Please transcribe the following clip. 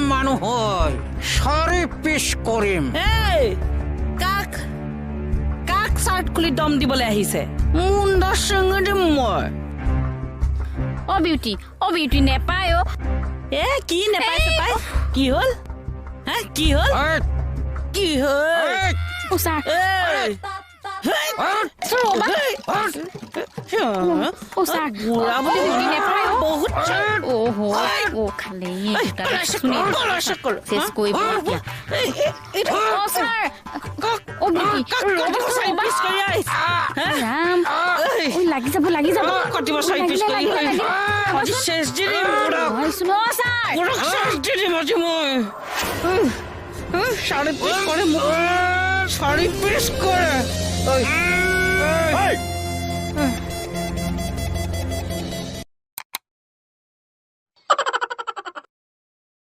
মানুহ হয় চাৰি পিছ কৰিম এই কাক কাক চাৰ্ট খুলি দম দিবলৈ আহিছে মুণ্ডা চিঙি দিম মই অ বিউটি নেপায় অ এ কি নেপাই চেপাই কি হ'ল হা কি হ'ল এই, কি হ'ল এই, অ ছাৰ এই ছাৰ ৰ'বা অ ছাৰ বুঢ়া বুলি বিউটি নেপায় অ বহুত অহ অ খালি চেচ কৰিব এতিয়া অ ছাৰ অ বিউটি ৰাম ঐ লাগি যাব কাটিব চাৰি পিছ কৰি আজি চেচ দি দিম বুঢ়া শুনো ছাৰ বুঢ়াক চেচ দি দিম আজি মই চাৰি পিছ কৰে মোক চাৰি পিছ কৰে